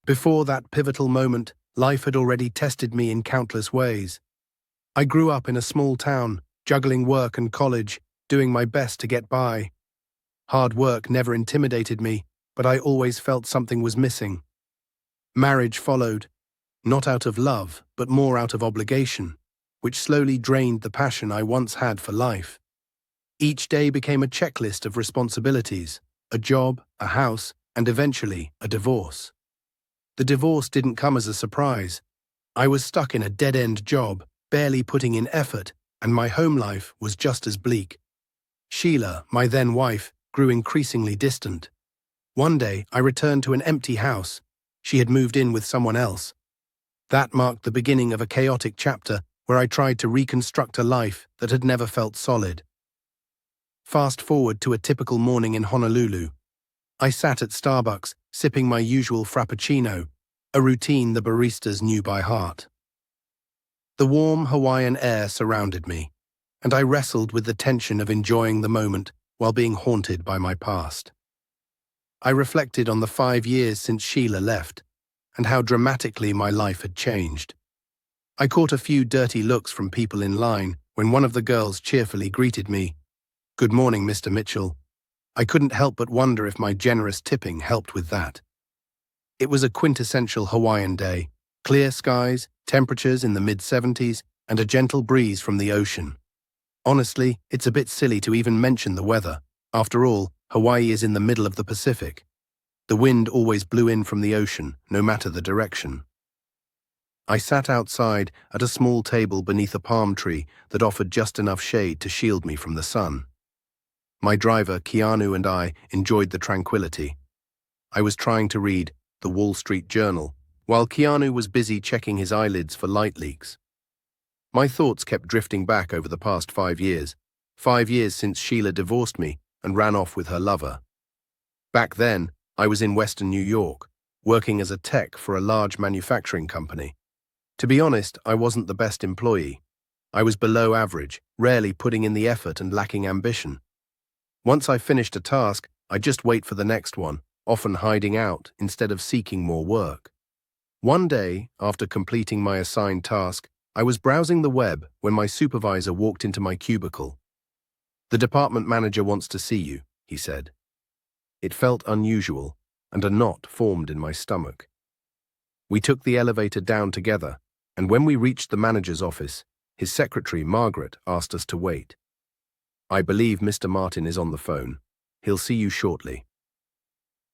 Before that pivotal moment, life had already tested me in countless ways. I grew up in a small town, juggling work and college, doing my best to get by. Hard work never intimidated me, but I always felt something was missing. Marriage followed, not out of love, but more out of obligation, which slowly drained the passion I once had for life. Each day became a checklist of responsibilities, a job, a house, and eventually a divorce. The divorce didn't come as a surprise. I was stuck in a dead-end job, barely putting in effort, and my home life was just as bleak. Sheila, my then wife, grew increasingly distant. One day, I returned to an empty house. She had moved in with someone else. That marked the beginning of a chaotic chapter where I tried to reconstruct a life that had never felt solid. Fast forward to a typical morning in Honolulu. I sat at Starbucks, sipping my usual frappuccino, a routine the baristas knew by heart. The warm Hawaiian air surrounded me, and I wrestled with the tension of enjoying the moment while being haunted by my past. I reflected on the 5 years since Sheila left, and how dramatically my life had changed. I caught a few dirty looks from people in line when one of the girls cheerfully greeted me. "Good morning, Mr. Mitchell." I couldn't help but wonder if my generous tipping helped with that. It was a quintessential Hawaiian day, clear skies, temperatures in the mid-70s, and a gentle breeze from the ocean. Honestly, it's a bit silly to even mention the weather. After all, Hawaii is in the middle of the Pacific. The wind always blew in from the ocean, no matter the direction. I sat outside at a small table beneath a palm tree that offered just enough shade to shield me from the sun. My driver, Keanu, and I enjoyed the tranquility. I was trying to read the Wall Street Journal, while Keanu was busy checking his eyelids for light leaks. My thoughts kept drifting back over the past 5 years. 5 years since Sheila divorced me and ran off with her lover. Back then, I was in Western New York, working as a tech for a large manufacturing company. To be honest, I wasn't the best employee. I was below average, rarely putting in the effort and lacking ambition. Once I finished a task, I'd just wait for the next one, often hiding out instead of seeking more work. One day, after completing my assigned task, I was browsing the web when my supervisor walked into my cubicle. "The department manager wants to see you," he said. It felt unusual, and a knot formed in my stomach. We took the elevator down together, and when we reached the manager's office, his secretary, Margaret, asked us to wait. "I believe Mr. Martin is on the phone. He'll see you shortly."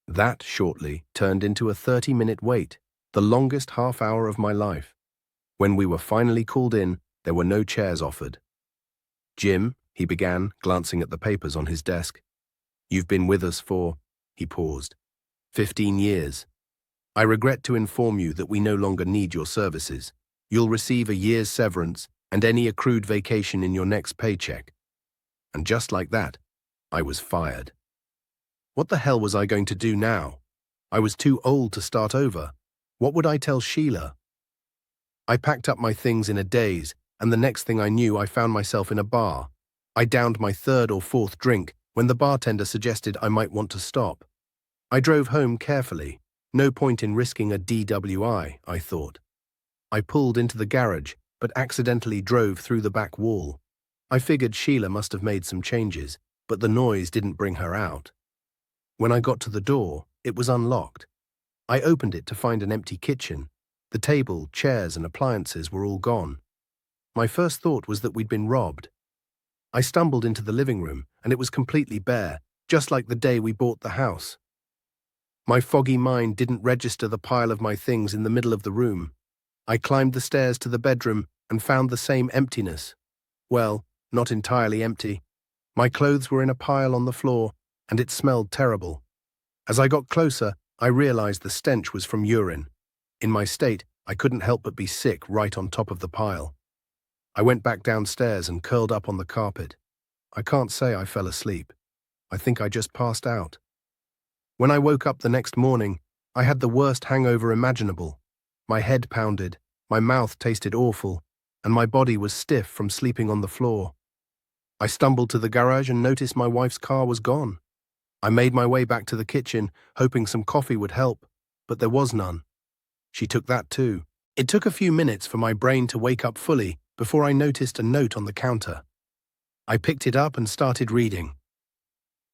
That shortly turned into a 30-minute wait, the longest half hour of my life. When we were finally called in, there were no chairs offered. "Jim," he began, glancing at the papers on his desk. "You've been with us for," he paused, "15 years. I regret to inform you that we no longer need your services. You'll receive a year's severance and any accrued vacation in your next paycheck." And just like that, I was fired. What the hell was I going to do now? I was too old to start over. What would I tell Sheila? I packed up my things in a daze, and the next thing I knew, I found myself in a bar. I downed my 3rd or 4th drink when the bartender suggested I might want to stop. I drove home carefully. No point in risking a DWI, I thought. I pulled into the garage, but accidentally drove through the back wall. I figured Sheila must have made some changes, but the noise didn't bring her out. When I got to the door, it was unlocked. I opened it to find an empty kitchen. The table, chairs, and appliances were all gone. My first thought was that we'd been robbed. I stumbled into the living room, and it was completely bare, just like the day we bought the house. My foggy mind didn't register the pile of my things in the middle of the room. I climbed the stairs to the bedroom and found the same emptiness. Well, not entirely empty. My clothes were in a pile on the floor, and it smelled terrible. As I got closer, I realized the stench was from urine. In my state, I couldn't help but be sick right on top of the pile. I went back downstairs and curled up on the carpet. I can't say I fell asleep. I think I just passed out. When I woke up the next morning, I had the worst hangover imaginable. My head pounded, my mouth tasted awful, and my body was stiff from sleeping on the floor. I stumbled to the garage and noticed my wife's car was gone. I made my way back to the kitchen, hoping some coffee would help, but there was none. She took that too. It took a few minutes for my brain to wake up fully before I noticed a note on the counter. I picked it up and started reading.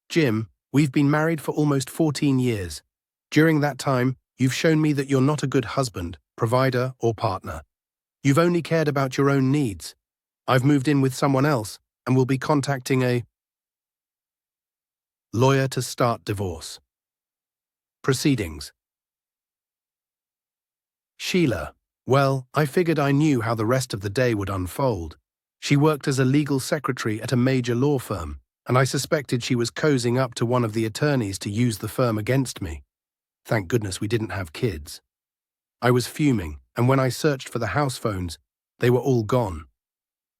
Jim, we've been married for almost 14 years. During that time, you've shown me that you're not a good husband, provider, or partner. You've only cared about your own needs. I've moved in with someone else and will be contacting a lawyer to start divorce. Proceedings. Sheila. Well, I figured I knew how the rest of the day would unfold. She worked as a legal secretary at a major law firm, and I suspected she was cozying up to one of the attorneys to use the firm against me. Thank goodness we didn't have kids. I was fuming, and when I searched for the house phones, they were all gone.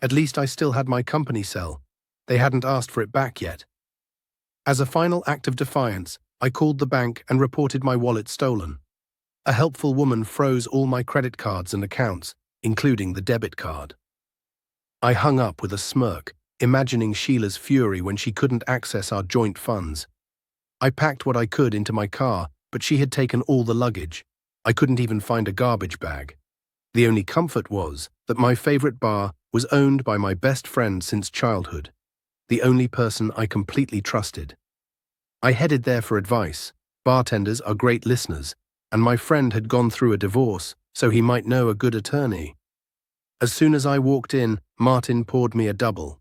At least I still had my company cell. They hadn't asked for it back yet. As a final act of defiance, I called the bank and reported my wallet stolen. A helpful woman froze all my credit cards and accounts, including the debit card. I hung up with a smirk, imagining Sheila's fury when she couldn't access our joint funds. I packed what I could into my car, but she had taken all the luggage. I couldn't even find a garbage bag. The only comfort was that my favorite bar was owned by my best friend since childhood, the only person I completely trusted. I headed there for advice. Bartenders are great listeners, and my friend had gone through a divorce, so he might know a good attorney. As soon as I walked in, Martin poured me a double.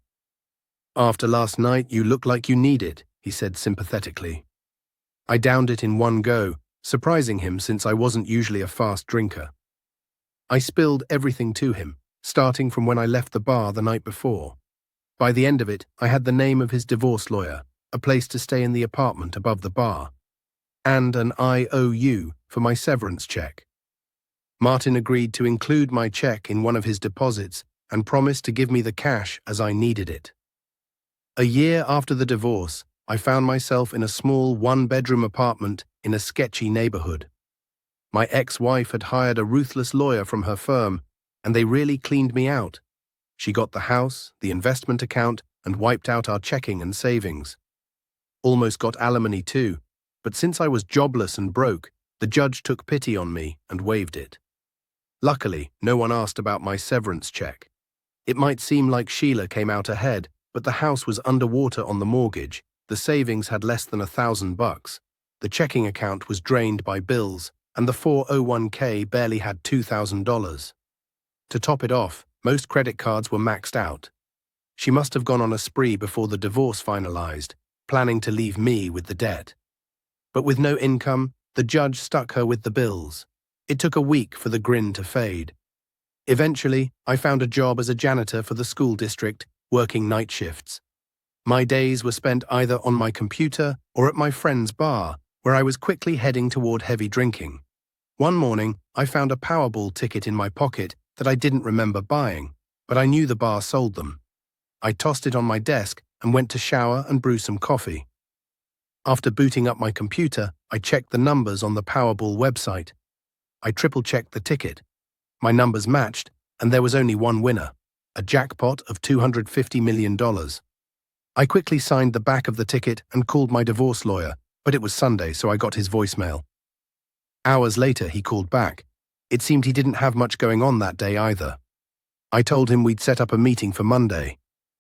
"After last night, you look like you need it," he said sympathetically. I downed it in one go, surprising him since I wasn't usually a fast drinker. I spilled everything to him, starting from when I left the bar the night before. By the end of it, I had the name of his divorce lawyer, a place to stay in the apartment above the bar, and an IOU for my severance check. Martin agreed to include my check in one of his deposits and promised to give me the cash as I needed it. A year after the divorce, I found myself in a small one-bedroom apartment in a sketchy neighborhood. My ex-wife had hired a ruthless lawyer from her firm, and they really cleaned me out. She got the house, the investment account, and wiped out our checking and savings. Almost got alimony too, but since I was jobless and broke, the judge took pity on me and waived it. Luckily, no one asked about my severance check. It might seem like Sheila came out ahead, but the house was underwater on the mortgage, the savings had less than $1,000, the checking account was drained by bills, and the 401k barely had $2,000. To top it off, most credit cards were maxed out. She must have gone on a spree before the divorce finalized, planning to leave me with the debt. But with no income, the judge stuck her with the bills. It took a week for the grin to fade. Eventually, I found a job as a janitor for the school district, working night shifts. My days were spent either on my computer or at my friend's bar, where I was quickly heading toward heavy drinking. One morning, I found a Powerball ticket in my pocket that I didn't remember buying, but I knew the bar sold them. I tossed it on my desk and went to shower and brew some coffee. After booting up my computer, I checked the numbers on the Powerball website. I triple-checked the ticket. My numbers matched, and there was only one winner, a jackpot of $250 million. I quickly signed the back of the ticket and called my divorce lawyer, but it was Sunday, so I got his voicemail. Hours later, he called back. It seemed he didn't have much going on that day either. I told him we'd set up a meeting for Monday.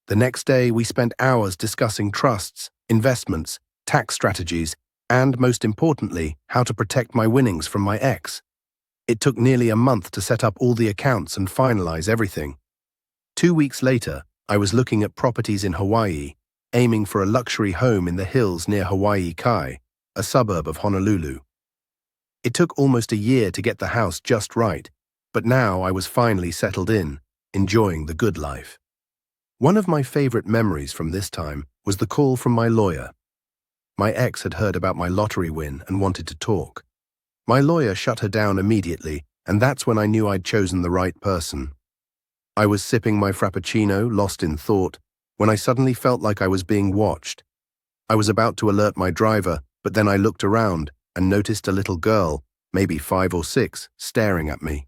The next day, we spent hours discussing trusts, investments, tax strategies, and, most importantly, how to protect my winnings from my ex. It took nearly a month to set up all the accounts and finalize everything. 2 weeks later, I was looking at properties in Hawaii, aiming for a luxury home in the hills near Hawaii Kai, a suburb of Honolulu. It took almost a year to get the house just right, but now I was finally settled in, enjoying the good life. One of my favorite memories from this time was the call from my lawyer. My ex had heard about my lottery win and wanted to talk. My lawyer shut her down immediately, and that's when I knew I'd chosen the right person. I was sipping my frappuccino, lost in thought, when I suddenly felt like I was being watched. I was about to alert my driver, but then I looked around and noticed a little girl, maybe 5 or 6, staring at me.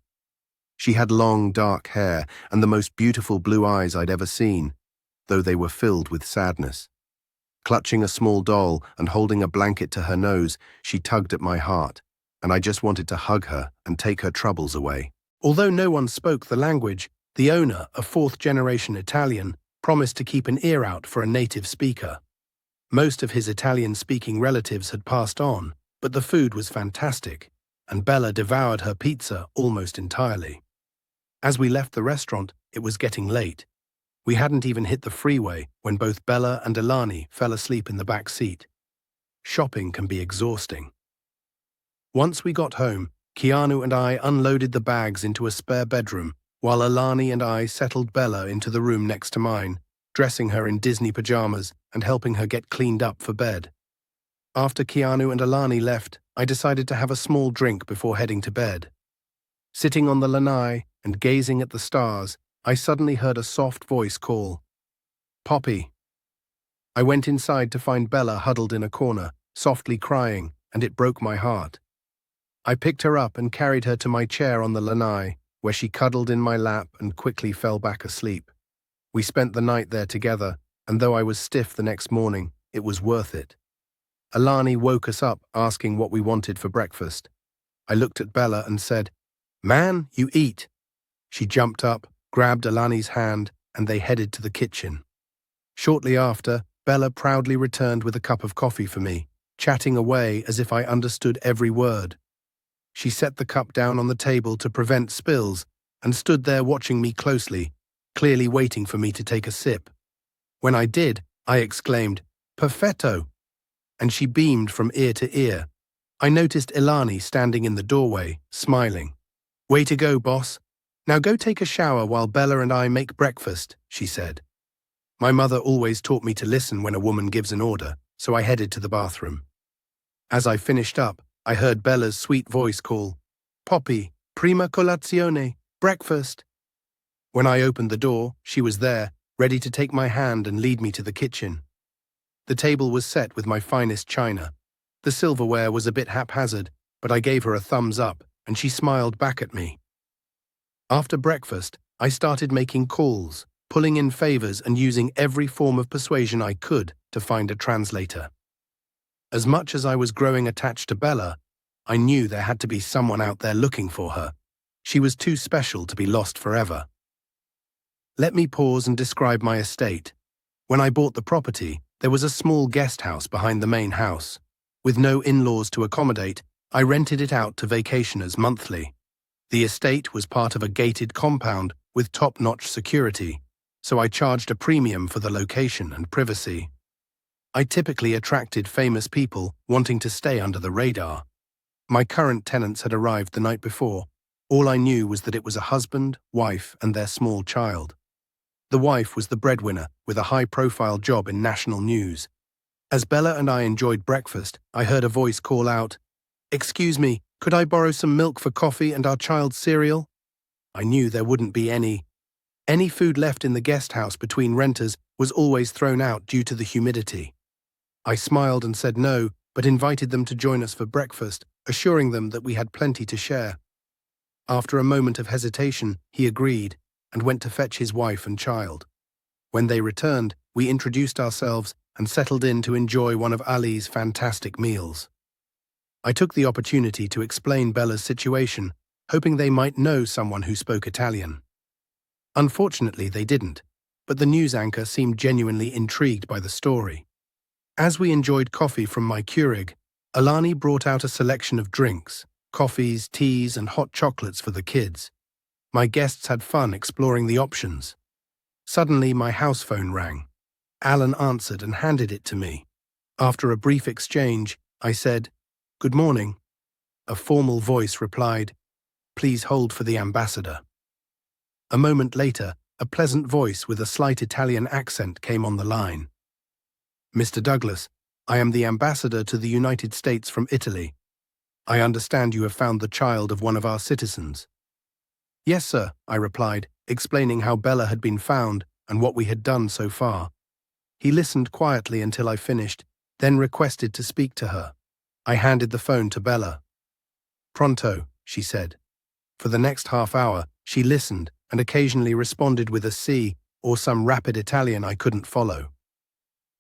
She had long, dark hair and the most beautiful blue eyes I'd ever seen, though they were filled with sadness. Clutching a small doll and holding a blanket to her nose, she tugged at my heart. and I just wanted to hug her and take her troubles away. Although no one spoke the language, the owner, a fourth-generation Italian, promised to keep an ear out for a native speaker. Most of his Italian-speaking relatives had passed on, but the food was fantastic, and Bella devoured her pizza almost entirely. As we left the restaurant, it was getting late. We hadn't even hit the freeway when both Bella and Alani fell asleep in the back seat. Shopping can be exhausting. Once we got home, Keanu and I unloaded the bags into a spare bedroom, while Alani and I settled Bella into the room next to mine, dressing her in Disney pajamas and helping her get cleaned up for bed. After Keanu and Alani left, I decided to have a small drink before heading to bed. Sitting on the lanai and gazing at the stars, I suddenly heard a soft voice call, "Poppy." I went inside to find Bella huddled in a corner, softly crying, and it broke my heart. I picked her up and carried her to my chair on the lanai, where she cuddled in my lap and quickly fell back asleep. We spent the night there together, and though I was stiff the next morning, it was worth it. Alani woke us up asking what we wanted for breakfast. I looked at Bella and said, "Man, you eat." She jumped up, grabbed Alani's hand, and they headed to the kitchen. Shortly after, Bella proudly returned with a cup of coffee for me, chatting away as if I understood every word. She set the cup down on the table to prevent spills and stood there watching me closely, clearly waiting for me to take a sip. When I did, I exclaimed, "Perfetto!" and she beamed from ear to ear. I noticed Alani standing in the doorway, smiling. "Way to go, boss. Now go take a shower while Bella and I make breakfast," she said. My mother always taught me to listen when a woman gives an order, so I headed to the bathroom. As I finished up, I heard Bella's sweet voice call, "Poppy, prima colazione, breakfast." When I opened the door, she was there, ready to take my hand and lead me to the kitchen. The table was set with my finest china. The silverware was a bit haphazard, but I gave her a thumbs up, and she smiled back at me. After breakfast, I started making calls, pulling in favors and using every form of persuasion I could to find a translator. As much as I was growing attached to Bella, I knew there had to be someone out there looking for her. She was too special to be lost forever. Let me pause and describe my estate. When I bought the property, there was a small guest house behind the main house. With no in-laws to accommodate, I rented it out to vacationers monthly. The estate was part of a gated compound with top-notch security, so I charged a premium for the location and privacy. I typically attracted famous people wanting to stay under the radar. My current tenants had arrived the night before. All I knew was that it was a husband, wife, and their small child. The wife was the breadwinner with a high-profile job in national news. As Bella and I enjoyed breakfast, I heard a voice call out, "Excuse me, could I borrow some milk for coffee and our child's cereal?" I knew there wouldn't be any. Any food left in the guest house between renters was always thrown out due to the humidity. I smiled and said no, but invited them to join us for breakfast, assuring them that we had plenty to share. After a moment of hesitation, he agreed and went to fetch his wife and child. When they returned, we introduced ourselves and settled in to enjoy one of Ali's fantastic meals. I took the opportunity to explain Bella's situation, hoping they might know someone who spoke Italian. Unfortunately, they didn't, but the news anchor seemed genuinely intrigued by the story. As we enjoyed coffee from my Keurig, Alani brought out a selection of drinks, coffees, teas, and hot chocolates for the kids. My guests had fun exploring the options. Suddenly, my house phone rang. Alan answered and handed it to me. After a brief exchange, I said, "Good morning." A formal voice replied, "Please hold for the ambassador." A moment later, a pleasant voice with a slight Italian accent came on the line. "Mr. Douglas, I am the ambassador to the United States from Italy. I understand you have found the child of one of our citizens." "Yes, sir," I replied, explaining how Bella had been found and what we had done so far. He listened quietly until I finished, then requested to speak to her. I handed the phone to Bella. "Pronto," she said. For the next half hour, she listened and occasionally responded with a "sì" or some rapid Italian I couldn't follow.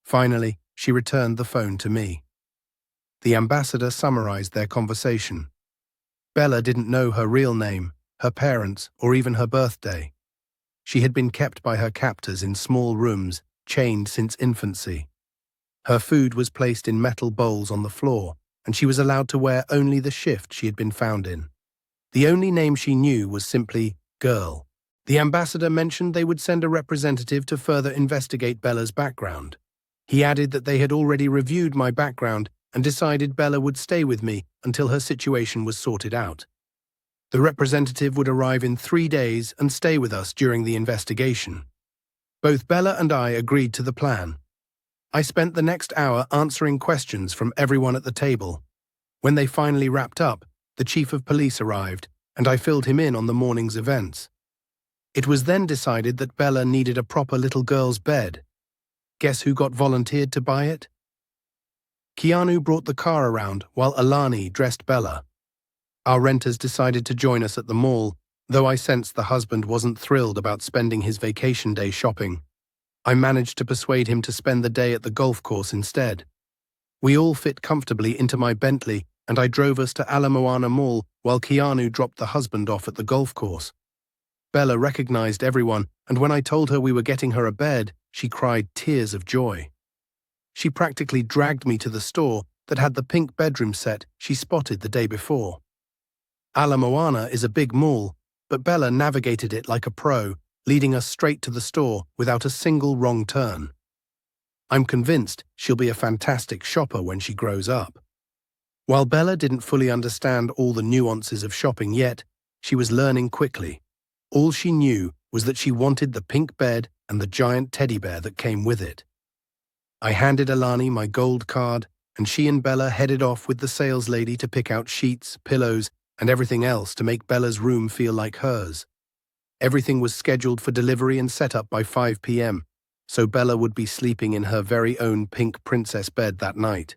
Finally, she returned the phone to me. The ambassador summarized their conversation. Bella didn't know her real name, her parents, or even her birthday. She had been kept by her captors in small rooms, chained since infancy. Her food was placed in metal bowls on the floor, and she was allowed to wear only the shift she had been found in. The only name she knew was simply Girl. The ambassador mentioned they would send a representative to further investigate Bella's background. He added that they had already reviewed my background and decided Bella would stay with me until her situation was sorted out. The representative would arrive in 3 days and stay with us during the investigation. Both Bella and I agreed to the plan. I spent the next hour answering questions from everyone at the table. When they finally wrapped up, the chief of police arrived, and I filled him in on the morning's events. It was then decided that Bella needed a proper little girl's bed. Guess who got volunteered to buy it? Keanu brought the car around while Alani dressed Bella. Our renters decided to join us at the mall, though I sensed the husband wasn't thrilled about spending his vacation day shopping. I managed to persuade him to spend the day at the golf course instead. We all fit comfortably into my Bentley, and I drove us to Ala Moana Mall while Keanu dropped the husband off at the golf course. Bella recognized everyone, and when I told her we were getting her a bed, she cried tears of joy. She practically dragged me to the store that had the pink bedroom set she spotted the day before. Ala Moana is a big mall, but Bella navigated it like a pro, leading us straight to the store without a single wrong turn. I'm convinced she'll be a fantastic shopper when she grows up. While Bella didn't fully understand all the nuances of shopping yet, she was learning quickly. All she knew was that she wanted the pink bed and the giant teddy bear that came with it. I handed Alani my gold card, and she and Bella headed off with the sales lady to pick out sheets, pillows, and everything else to make Bella's room feel like hers. Everything was scheduled for delivery and set up by 5 p.m., so Bella would be sleeping in her very own pink princess bed that night.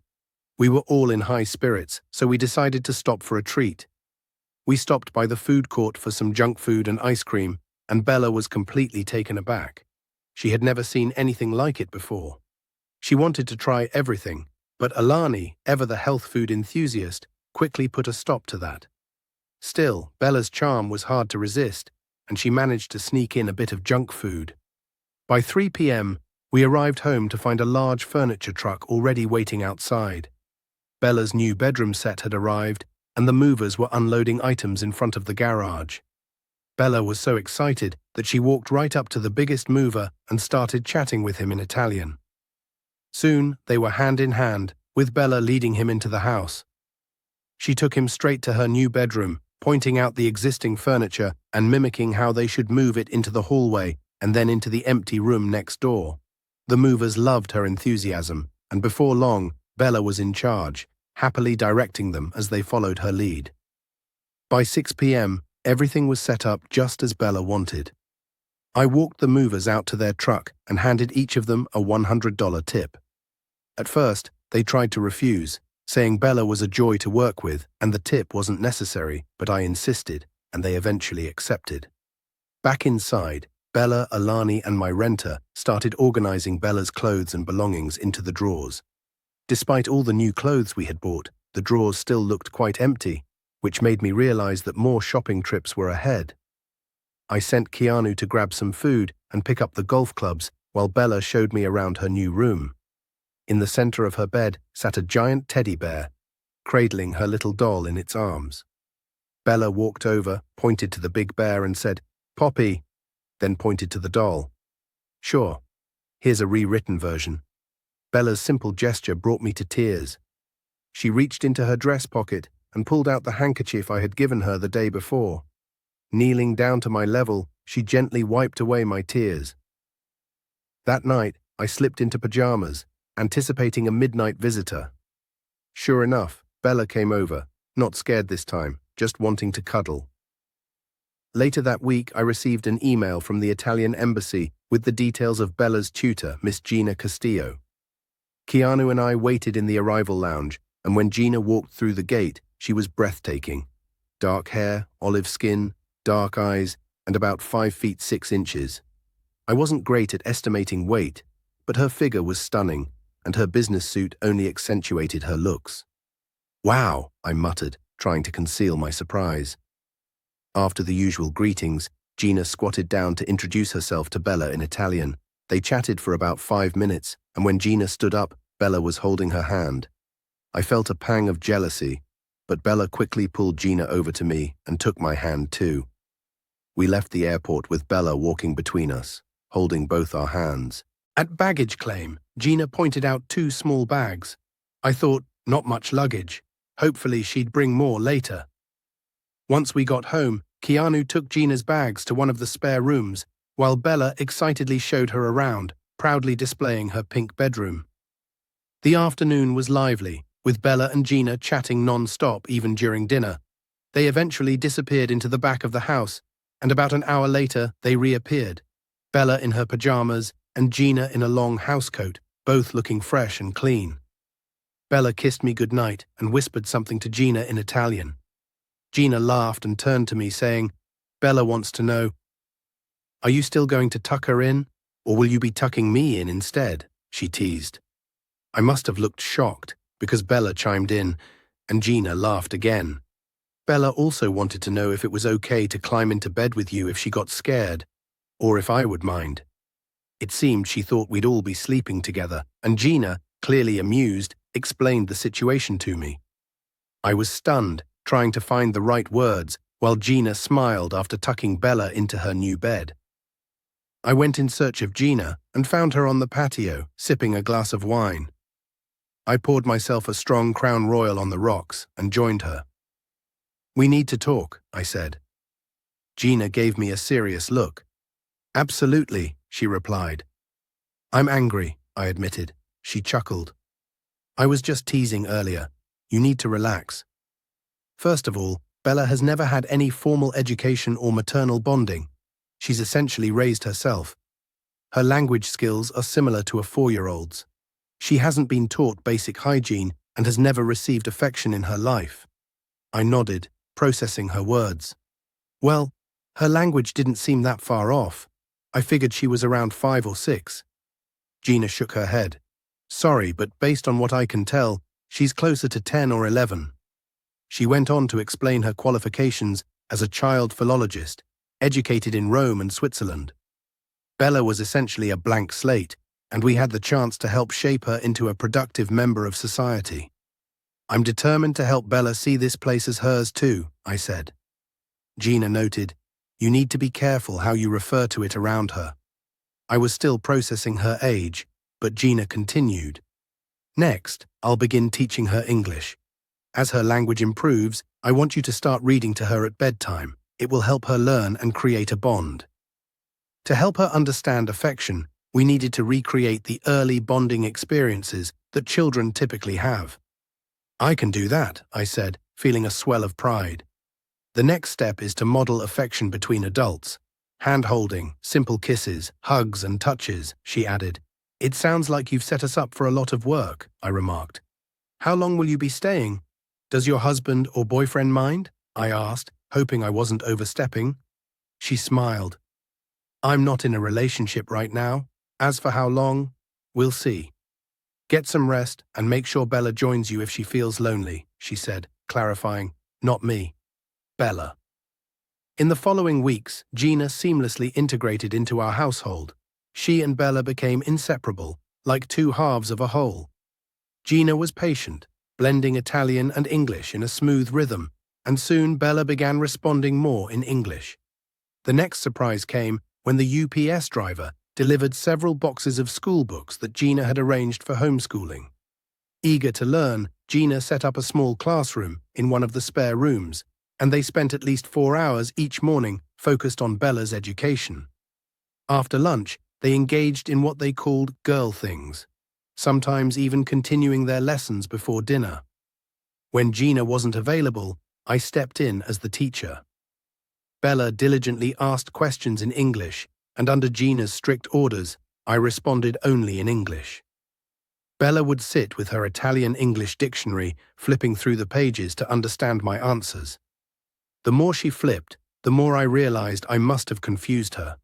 We were all in high spirits, so we decided to stop for a treat. We stopped by the food court for some junk food and ice cream, and Bella was completely taken aback. She had never seen anything like it before. She wanted to try everything, but Alani, ever the health food enthusiast, quickly put a stop to that. Still, Bella's charm was hard to resist, and she managed to sneak in a bit of junk food. By 3 p.m., we arrived home to find a large furniture truck already waiting outside. Bella's new bedroom set had arrived, and the movers were unloading items in front of the garage. Bella was so excited that she walked right up to the biggest mover and started chatting with him in Italian. Soon, they were hand in hand, with Bella leading him into the house. She took him straight to her new bedroom, pointing out the existing furniture and mimicking how they should move it into the hallway and then into the empty room next door. The movers loved her enthusiasm, and before long, Bella was in charge, happily directing them as they followed her lead. By 6 p.m., everything was set up just as Bella wanted. I walked the movers out to their truck and handed each of them a $100 tip. At first, they tried to refuse, saying Bella was a joy to work with and the tip wasn't necessary, but I insisted, and they eventually accepted. Back inside, Bella, Alani, and my renter started organizing Bella's clothes and belongings into the drawers. Despite all the new clothes we had bought, the drawers still looked quite empty, which made me realize that more shopping trips were ahead. I sent Keanu to grab some food and pick up the golf clubs while Bella showed me around her new room. In the center of her bed sat a giant teddy bear, cradling her little doll in its arms. Bella walked over, pointed to the big bear and said, "Poppy," then pointed to the doll. "Sure. Here's a rewritten version." Bella's simple gesture brought me to tears. She reached into her dress pocket and pulled out the handkerchief I had given her the day before. Kneeling down to my level, she gently wiped away my tears. That night, I slipped into pajamas, anticipating a midnight visitor. Sure enough, Bella came over, not scared this time, just wanting to cuddle. Later that week, I received an email from the Italian embassy with the details of Bella's tutor, Miss Gina Castillo. Keanu and I waited in the arrival lounge, and when Gina walked through the gate, she was breathtaking. Dark hair, olive skin, dark eyes, and about 5 feet 6 inches. I wasn't great at estimating weight, but her figure was stunning, and her business suit only accentuated her looks. "Wow," I muttered, trying to conceal my surprise. After the usual greetings, Gina squatted down to introduce herself to Bella in Italian. They chatted for about 5 minutes, and when Gina stood up, Bella was holding her hand. I felt a pang of jealousy, but Bella quickly pulled Gina over to me and took my hand too. We left the airport with Bella walking between us, holding both our hands. At baggage claim, Gina pointed out 2 small bags. I thought, not much luggage. Hopefully she'd bring more later. Once we got home, Keanu took Gina's bags to one of the spare rooms, while Bella excitedly showed her around, proudly displaying her pink bedroom. The afternoon was lively, with Bella and Gina chatting non-stop even during dinner. They eventually disappeared into the back of the house, and about an hour later they reappeared, Bella in her pajamas and Gina in a long housecoat, both looking fresh and clean. Bella kissed me goodnight and whispered something to Gina in Italian. Gina laughed and turned to me saying, "Bella wants to know, are you still going to tuck her in, or will you be tucking me in instead?" she teased. I must have looked shocked, because Bella chimed in, and Gina laughed again. Bella also wanted to know if it was okay to climb into bed with you if she got scared, or if I would mind. It seemed she thought we'd all be sleeping together, and Gina, clearly amused, explained the situation to me. I was stunned, trying to find the right words, while Gina smiled after tucking Bella into her new bed. I went in search of Gina and found her on the patio, sipping a glass of wine. I poured myself a strong Crown Royal on the rocks and joined her. "We need to talk," I said. Gina gave me a serious look. "Absolutely," she replied. "I'm angry," I admitted. She chuckled. "I was just teasing earlier. You need to relax. First of all, Bella has never had any formal education or maternal bonding. She's essentially raised herself. Her language skills are similar to a 4-year-old's. She hasn't been taught basic hygiene and has never received affection in her life." I nodded, processing her words. "Well, her language didn't seem that far off. I figured she was around 5 or 6. Gina shook her head. "Sorry, but based on what I can tell, she's closer to 10 or 11. She went on to explain her qualifications as a child philologist, educated in Rome and Switzerland. Bella was essentially a blank slate, and we had the chance to help shape her into a productive member of society. I'm determined to help Bella see this place as hers too," I said. Gina noted, "You need to be careful how you refer to it around her." I was still processing her age, but Gina continued. "Next, I'll begin teaching her English. As her language improves, I want you to start reading to her at bedtime. It will help her learn and create a bond." To help her understand affection, we needed to recreate the early bonding experiences that children typically have. "I can do that," I said, feeling a swell of pride. "The next step is to model affection between adults. Hand-holding, simple kisses, hugs and touches," she added. "It sounds like you've set us up for a lot of work," I remarked. "How long will you be staying? Does your husband or boyfriend mind?" I asked, hoping I wasn't overstepping. She smiled. "I'm not in a relationship right now. As for how long, we'll see. Get some rest and make sure Bella joins you if she feels lonely," she said, clarifying, "Not me, Bella." In the following weeks, Gina seamlessly integrated into our household. She and Bella became inseparable, like 2 halves of a whole. Gina was patient, blending Italian and English in a smooth rhythm, and soon Bella began responding more in English. The next surprise came when the UPS driver delivered several boxes of school books that Gina had arranged for homeschooling. Eager to learn, Gina set up a small classroom in one of the spare rooms, and they spent at least 4 hours each morning focused on Bella's education. After lunch, they engaged in what they called girl things, sometimes even continuing their lessons before dinner. When Gina wasn't available, I stepped in as the teacher. Bella diligently asked questions in English, and under Gina's strict orders, I responded only in English. Bella would sit with her Italian-English dictionary, flipping through the pages to understand my answers. The more she flipped, the more I realized I must have confused her.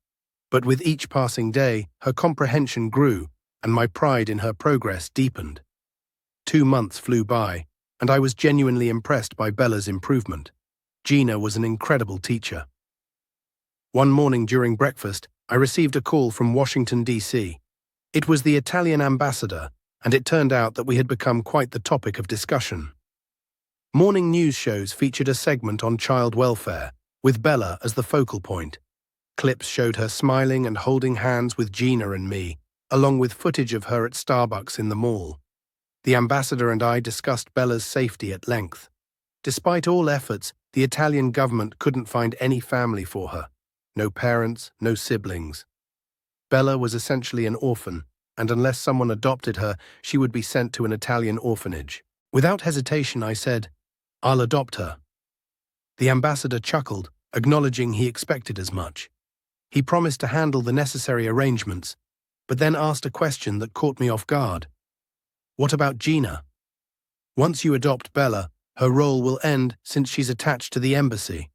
But with each passing day, her comprehension grew, and my pride in her progress deepened. 2 months flew by, and I was genuinely impressed by Bella's improvement. Gina was an incredible teacher. One morning during breakfast, I received a call from Washington, D.C. It was the Italian ambassador, and it turned out that we had become quite the topic of discussion. Morning news shows featured a segment on child welfare, with Bella as the focal point. Clips showed her smiling and holding hands with Gina and me, along with footage of her at Starbucks in the mall. The ambassador and I discussed Bella's safety at length. Despite all efforts, the Italian government couldn't find any family for her. No parents, no siblings. Bella was essentially an orphan, and unless someone adopted her, she would be sent to an Italian orphanage. Without hesitation, I said, "I'll adopt her." The ambassador chuckled, acknowledging he expected as much. He promised to handle the necessary arrangements, but then asked a question that caught me off guard. "What about Gina? Once you adopt Bella, her role will end since she's attached to the embassy."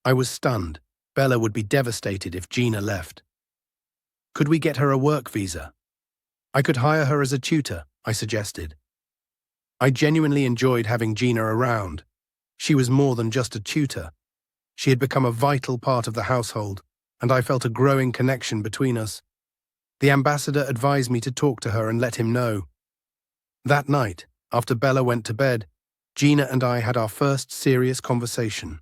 I was stunned. Bella would be devastated if Gina left. "Could we get her a work visa?" "I could hire her as a tutor," I suggested. I genuinely enjoyed having Gina around. She was more than just a tutor. She had become a vital part of the household, and I felt a growing connection between us. The ambassador advised me to talk to her and let him know. That night, after Bella went to bed, Gina and I had our first serious conversation.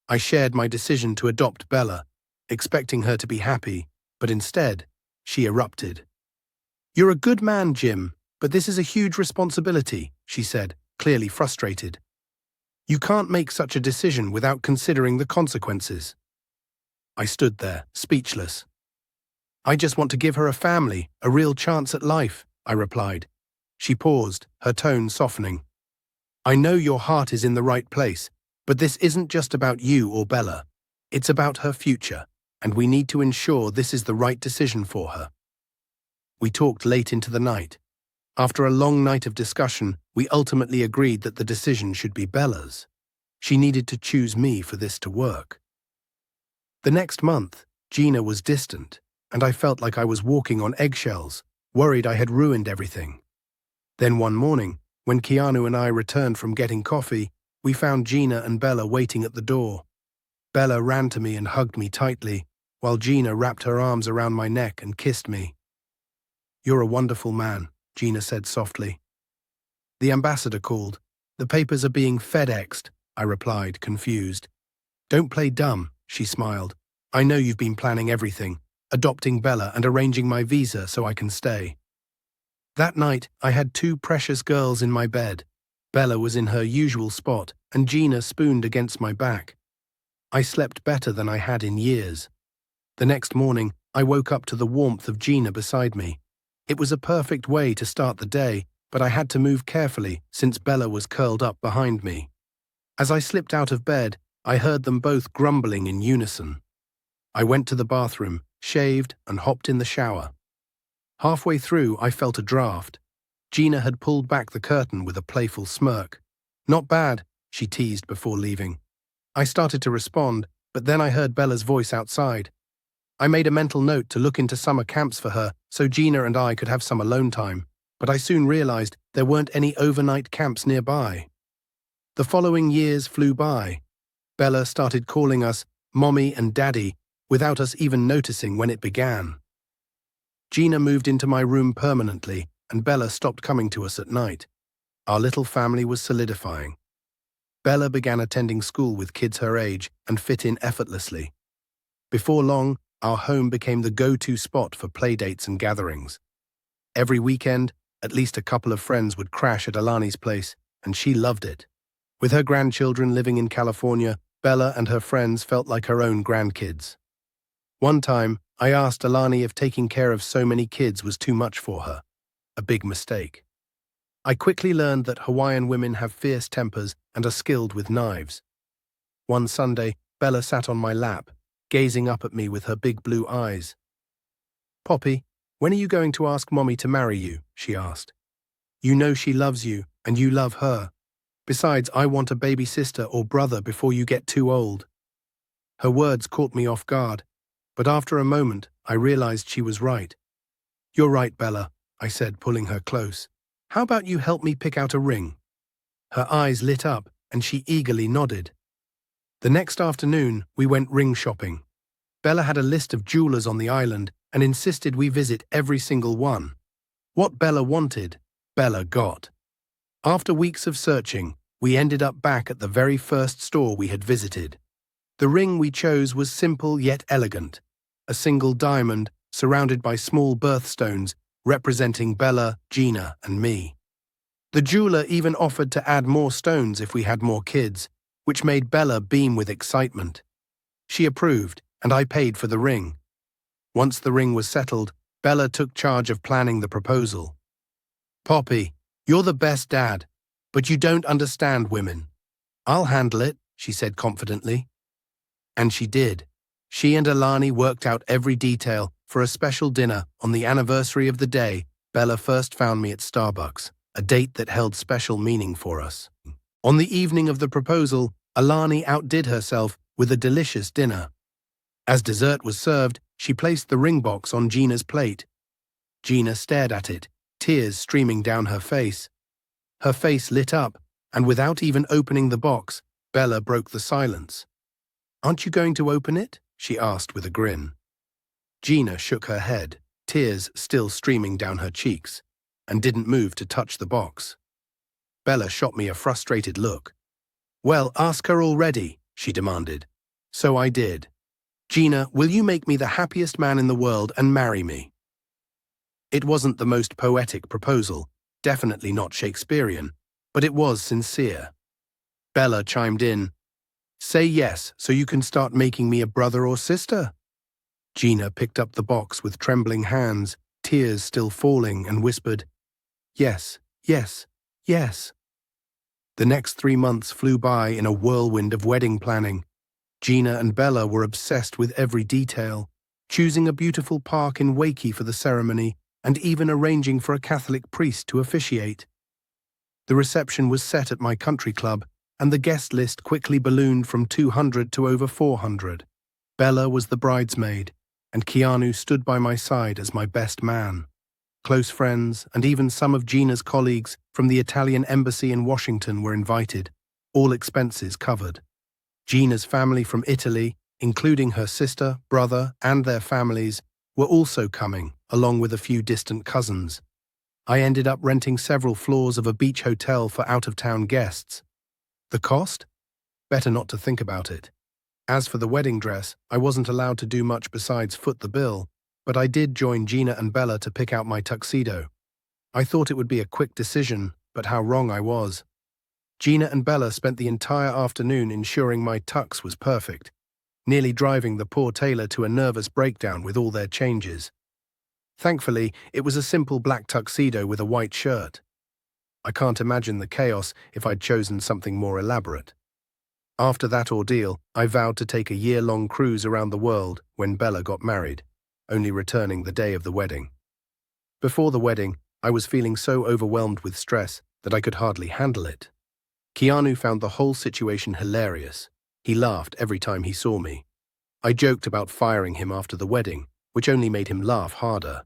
I shared my decision to adopt Bella, expecting her to be happy, but instead, she erupted. "You're a good man, Jim, but this is a huge responsibility," she said, clearly frustrated. "You can't make such a decision without considering the consequences." I stood there, speechless. "I just want to give her a family, a real chance at life," I replied. She paused, her tone softening. "I know your heart is in the right place, but this isn't just about you or Bella. It's about her future, and we need to ensure this is the right decision for her." We talked late into the night. After a long night of discussion, we ultimately agreed that the decision should be Bella's. She needed to choose me for this to work. The next month, Gina was distant, and I felt like I was walking on eggshells, worried I had ruined everything. Then one morning, when Keanu and I returned from getting coffee, we found Gina and Bella waiting at the door. Bella ran to me and hugged me tightly, while Gina wrapped her arms around my neck and kissed me. "You're a wonderful man," Gina said softly. The ambassador called. "The papers are being FedExed," I replied, confused. "Don't play dumb," she smiled. "I know you've been planning everything, adopting Bella and arranging my visa so I can stay." That night, I had two precious girls in my bed. Bella was in her usual spot, and Gina spooned against my back. I slept better than I had in years. The next morning, I woke up to the warmth of Gina beside me. It was a perfect way to start the day, but I had to move carefully since Bella was curled up behind me. As I slipped out of bed, I heard them both grumbling in unison. I went to the bathroom, shaved, and hopped in the shower. Halfway through, I felt a draft. Gina had pulled back the curtain with a playful smirk. "Not bad," she teased before leaving. I started to respond, but then I heard Bella's voice outside. I made a mental note to look into summer camps for her so Gina and I could have some alone time, but I soon realized there weren't any overnight camps nearby. The following years flew by. Bella started calling us Mommy and Daddy without us even noticing when it began. Gina moved into my room permanently, and Bella stopped coming to us at night. Our little family was solidifying. Bella began attending school with kids her age and fit in effortlessly. Before long, our home became the go-to spot for playdates and gatherings. Every weekend, at least a couple of friends would crash at Alani's place, and she loved it. With her grandchildren living in California, Bella and her friends felt like her own grandkids. One time, I asked Alani if taking care of so many kids was too much for her. A big mistake. I quickly learned that Hawaiian women have fierce tempers and are skilled with knives. One Sunday, Bella sat on my lap, gazing up at me with her big blue eyes. "Poppy, when are you going to ask Mommy to marry you?" she asked. "You know she loves you, and you love her. Besides, I want a baby sister or brother before you get too old." Her words caught me off guard, but after a moment, I realized she was right. "You're right, Bella," I said, pulling her close. "How about you help me pick out a ring?" Her eyes lit up, and she eagerly nodded. The next afternoon, we went ring shopping. Bella had a list of jewelers on the island and insisted we visit every single one. What Bella wanted, Bella got. After weeks of searching, we ended up back at the very first store we had visited. The ring we chose was simple yet elegant, a single diamond surrounded by small birthstones representing Bella, Gina, and me. The jeweler even offered to add more stones if we had more kids, which made Bella beam with excitement. She approved, and I paid for the ring. Once the ring was settled, Bella took charge of planning the proposal. "Poppy, you're the best dad, but you don't understand women. I'll handle it," she said confidently. And she did. She and Alani worked out every detail for a special dinner on the anniversary of the day Bella first found me at Starbucks, a date that held special meaning for us. On the evening of the proposal, Alani outdid herself with a delicious dinner. As dessert was served, she placed the ring box on Gina's plate. Gina stared at it, tears streaming down her face. Her face lit up, and without even opening the box, Bella broke the silence. "Aren't you going to open it?" she asked with a grin. Gina shook her head, tears still streaming down her cheeks, and didn't move to touch the box. Bella shot me a frustrated look. "Well, ask her already," she demanded. So I did. "Gina, will you make me the happiest man in the world and marry me?" It wasn't the most poetic proposal, definitely not Shakespearean, but it was sincere. Bella chimed in, "Say yes so you can start making me a brother or sister." Gina picked up the box with trembling hands, tears still falling, and whispered, "Yes, yes, yes." The next 3 months flew by in a whirlwind of wedding planning. Gina and Bella were obsessed with every detail, choosing a beautiful park in Wakey for the ceremony and even arranging for a Catholic priest to officiate. The reception was set at my country club, and the guest list quickly ballooned from 200 to over 400. Bella was the bridesmaid, and Keanu stood by my side as my best man. Close friends, and even some of Gina's colleagues from the Italian embassy in Washington were invited, all expenses covered. Gina's family from Italy, including her sister, brother, and their families, were also coming, along with a few distant cousins. I ended up renting several floors of a beach hotel for out-of-town guests. The cost? Better not to think about it. As for the wedding dress, I wasn't allowed to do much besides foot the bill, but I did join Gina and Bella to pick out my tuxedo. I thought it would be a quick decision, but how wrong I was. Gina and Bella spent the entire afternoon ensuring my tux was perfect, nearly driving the poor tailor to a nervous breakdown with all their changes. Thankfully, it was a simple black tuxedo with a white shirt. I can't imagine the chaos if I'd chosen something more elaborate. After that ordeal, I vowed to take a year-long cruise around the world when Bella got married, only returning the day of the wedding. Before the wedding, I was feeling so overwhelmed with stress that I could hardly handle it. Keanu found the whole situation hilarious. He laughed every time he saw me. I joked about firing him after the wedding, which only made him laugh harder.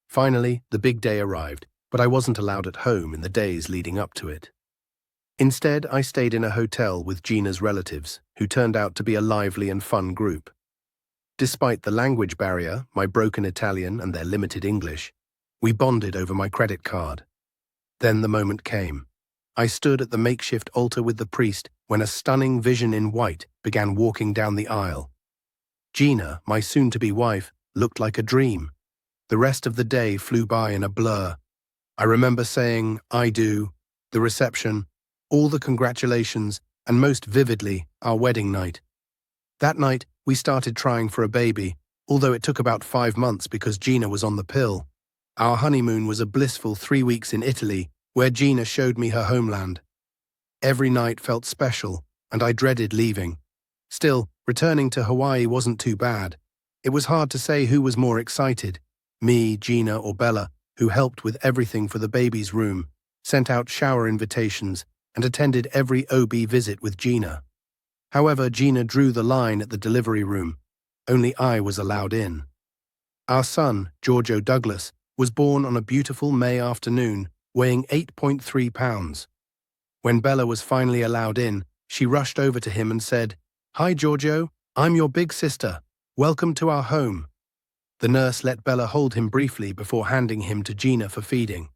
Finally, the big day arrived, but I wasn't allowed at home in the days leading up to it. Instead, I stayed in a hotel with Gina's relatives, who turned out to be a lively and fun group. Despite the language barrier, my broken Italian, and their limited English, we bonded over my credit card. Then the moment came. I stood at the makeshift altar with the priest when a stunning vision in white began walking down the aisle. Gina, my soon-to-be wife, looked like a dream. The rest of the day flew by in a blur. I remember saying, "I do," the reception, all the congratulations, and most vividly, our wedding night. That night, we started trying for a baby, although it took about 5 months because Gina was on the pill. Our honeymoon was a blissful 3 weeks in Italy, where Gina showed me her homeland. Every night felt special, and I dreaded leaving. Still, returning to Hawaii wasn't too bad. It was hard to say who was more excited, me, Gina, or Bella, who helped with everything for the baby's room, sent out shower invitations, and attended every OB visit with Gina. However, Gina drew the line at the delivery room. Only I was allowed in. Our son, Giorgio Douglas, was born on a beautiful May afternoon, weighing 8.3 pounds. When Bella was finally allowed in, she rushed over to him and said, "Hi, Giorgio. I'm your big sister. Welcome to our home." The nurse let Bella hold him briefly before handing him to Gina for feeding.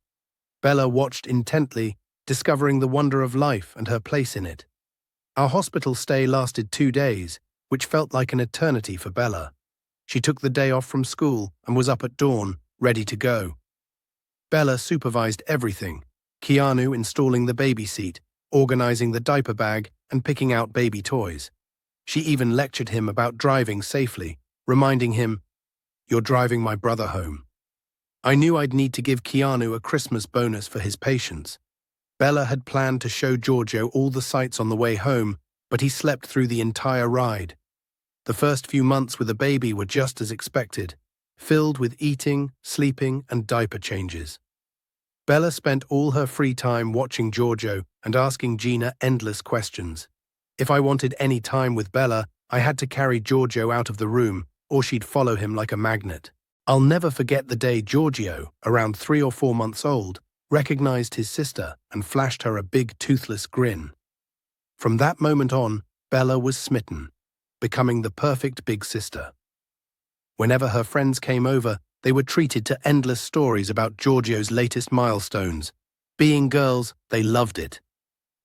Bella watched intently, discovering the wonder of life and her place in it. Our hospital stay lasted 2 days, which felt like an eternity for Bella. She took the day off from school and was up at dawn, ready to go. Bella supervised everything, Keanu installing the baby seat, organizing the diaper bag, and picking out baby toys. She even lectured him about driving safely, reminding him, "You're driving my brother home." I knew I'd need to give Keanu a Christmas bonus for his patience. Bella had planned to show Giorgio all the sights on the way home, but he slept through the entire ride. The first few months with a baby were just as expected, filled with eating, sleeping, and diaper changes. Bella spent all her free time watching Giorgio and asking Gina endless questions. If I wanted any time with Bella, I had to carry Giorgio out of the room, or she'd follow him like a magnet. I'll never forget the day Giorgio, around 3 or 4 months old, recognized his sister and flashed her a big toothless grin. From that moment on, Bella was smitten, becoming the perfect big sister. Whenever her friends came over, they were treated to endless stories about Giorgio's latest milestones. Being girls, they loved it.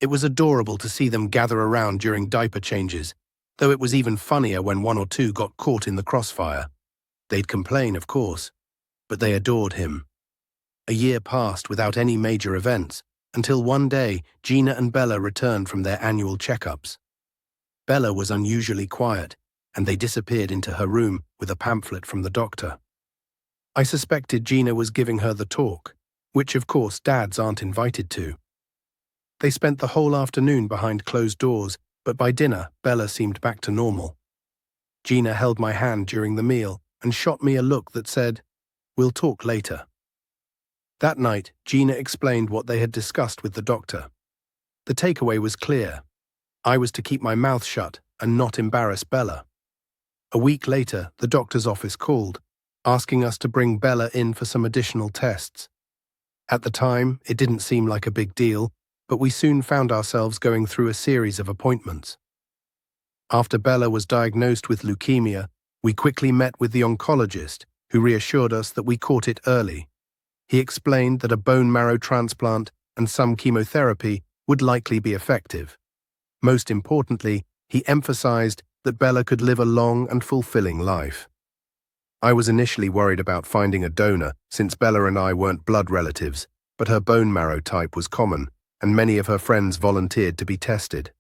It was adorable to see them gather around during diaper changes, though it was even funnier when 1 or 2 got caught in the crossfire. They'd complain, of course, but they adored him. A year passed without any major events, until one day Gina and Bella returned from their annual checkups. Bella was unusually quiet, and they disappeared into her room with a pamphlet from the doctor. I suspected Gina was giving her the talk, which of course dads aren't invited to. They spent the whole afternoon behind closed doors, but by dinner Bella seemed back to normal. Gina held my hand during the meal and shot me a look that said, "We'll talk later." That night, Gina explained what they had discussed with the doctor. The takeaway was clear. I was to keep my mouth shut and not embarrass Bella. A week later, the doctor's office called, asking us to bring Bella in for some additional tests. At the time, it didn't seem like a big deal, but we soon found ourselves going through a series of appointments. After Bella was diagnosed with leukemia, we quickly met with the oncologist, who reassured us that we caught it early. He explained that a bone marrow transplant and some chemotherapy would likely be effective. Most importantly, he emphasized that Bella could live a long and fulfilling life. I was initially worried about finding a donor, since Bella and I weren't blood relatives, but her bone marrow type was common, and many of her friends volunteered to be tested.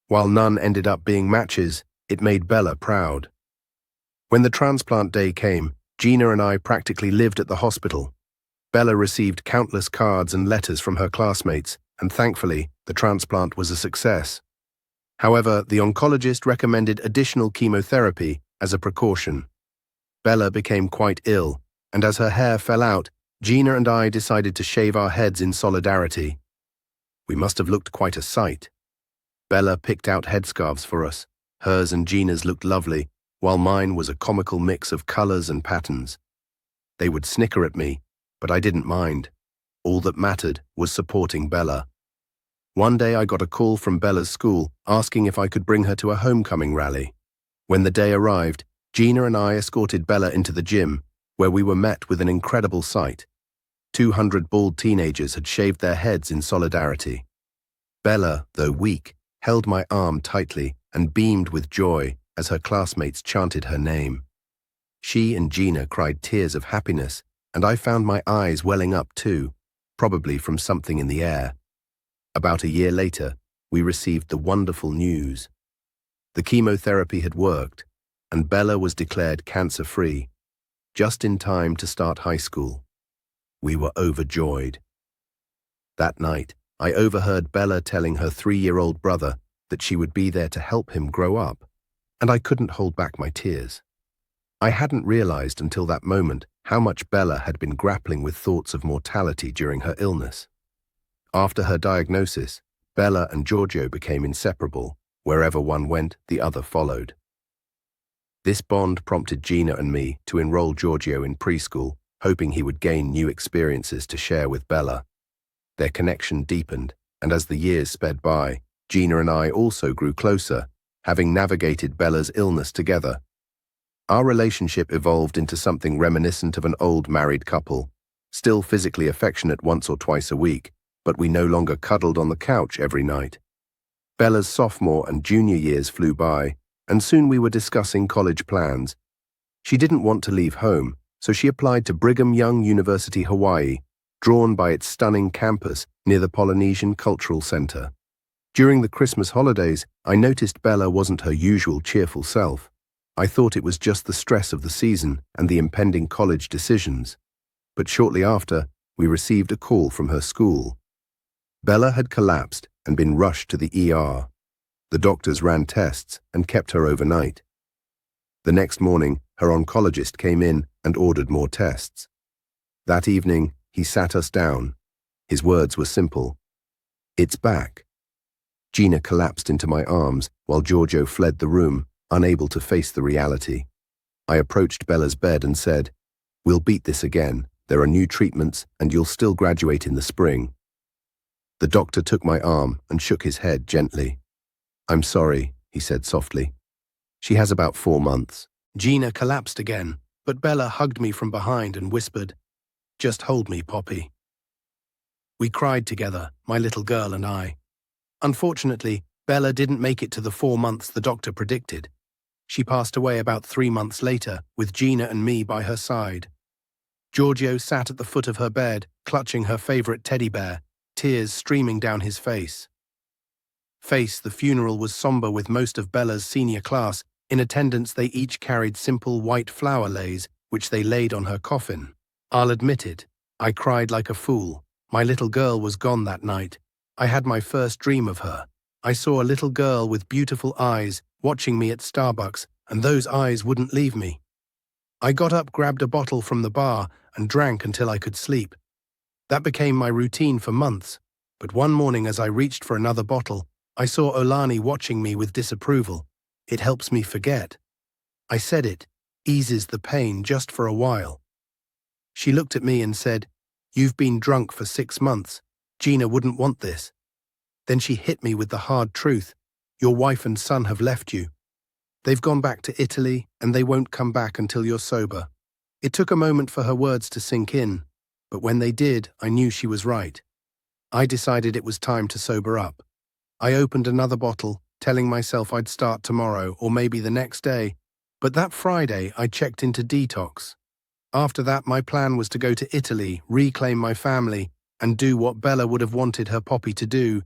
While none ended up being matches, it made Bella proud. When the transplant day came, Gina and I practically lived at the hospital. Bella received countless cards and letters from her classmates, and thankfully, the transplant was a success. However, the oncologist recommended additional chemotherapy as a precaution. Bella became quite ill, and as her hair fell out, Gina and I decided to shave our heads in solidarity. We must have looked quite a sight. Bella picked out headscarves for us. Hers and Gina's looked lovely, while mine was a comical mix of colors and patterns. They would snicker at me, but I didn't mind. All that mattered was supporting Bella. One day I got a call from Bella's school asking if I could bring her to a homecoming rally. When the day arrived, Gina and I escorted Bella into the gym, where we were met with an incredible sight. 200 bald teenagers had shaved their heads in solidarity. Bella, though weak, held my arm tightly and beamed with joy as her classmates chanted her name. She and Gina cried tears of happiness, and I found my eyes welling up too, probably from something in the air. About a year later, we received the wonderful news. The chemotherapy had worked, and Bella was declared cancer-free, just in time to start high school. We were overjoyed. That night, I overheard Bella telling her 3-year-old brother that she would be there to help him grow up, and I couldn't hold back my tears. I hadn't realized until that moment how much Bella had been grappling with thoughts of mortality during her illness. After her diagnosis, Bella and Giorgio became inseparable. Wherever one went, the other followed. This bond prompted Gina and me to enroll Giorgio in preschool, hoping he would gain new experiences to share with Bella. Their connection deepened, And as the years sped by, Gina and I also grew closer, having navigated Bella's illness together. Our relationship evolved into something reminiscent of an old married couple, still physically affectionate once or twice a week, but we no longer cuddled on the couch every night. Bella's sophomore and junior years flew by, and soon we were discussing college plans. She didn't want to leave home, so she applied to Brigham Young University, Hawaii, drawn by its stunning campus near the Polynesian Cultural Center. During the Christmas holidays, I noticed Bella wasn't her usual cheerful self. I thought it was just the stress of the season and the impending college decisions. But shortly after, we received a call from her school. Bella had collapsed and been rushed to the ER. The doctors ran tests and kept her overnight. The next morning, her oncologist came in and ordered more tests. That evening, he sat us down. His words were simple. "It's back." Gina collapsed into my arms while Giorgio fled the room, unable to face the reality. I approached Bella's bed and said, "We'll beat this again. There are new treatments and you'll still graduate in the spring." The doctor took my arm and shook his head gently. "I'm sorry," he said softly. "She has about 4 months." Gina collapsed again, but Bella hugged me from behind and whispered, "Just hold me, Poppy." We cried together, my little girl and I. Unfortunately, Bella didn't make it to the 4 months the doctor predicted. She passed away about 3 months later, with Gina and me by her side. Giorgio sat at the foot of her bed, clutching her favorite teddy bear, tears streaming down his face. The funeral was somber, with most of Bella's senior class. In attendance, they each carried simple white flower leis, which they laid on her coffin. I'll admit it, I cried like a fool. My little girl was gone that night. I had my first dream of her. I saw a little girl with beautiful eyes watching me at Starbucks, and those eyes wouldn't leave me. I got up, grabbed a bottle from the bar, and drank until I could sleep. That became my routine for months, but one morning as I reached for another bottle, I saw Olani watching me with disapproval. "It helps me forget." I said it eases the pain just for a while. She looked at me and said, "You've been drunk for 6 months. Gina wouldn't want this." Then she hit me with the hard truth. "Your wife and son have left you. They've gone back to Italy, and they won't come back until you're sober." It took a moment for her words to sink in, but when they did, I knew she was right. I decided it was time to sober up. I opened another bottle, telling myself I'd start tomorrow or maybe the next day, but that Friday I checked into detox. After that, my plan was to go to Italy, reclaim my family, and do what Bella would have wanted her Poppy to do,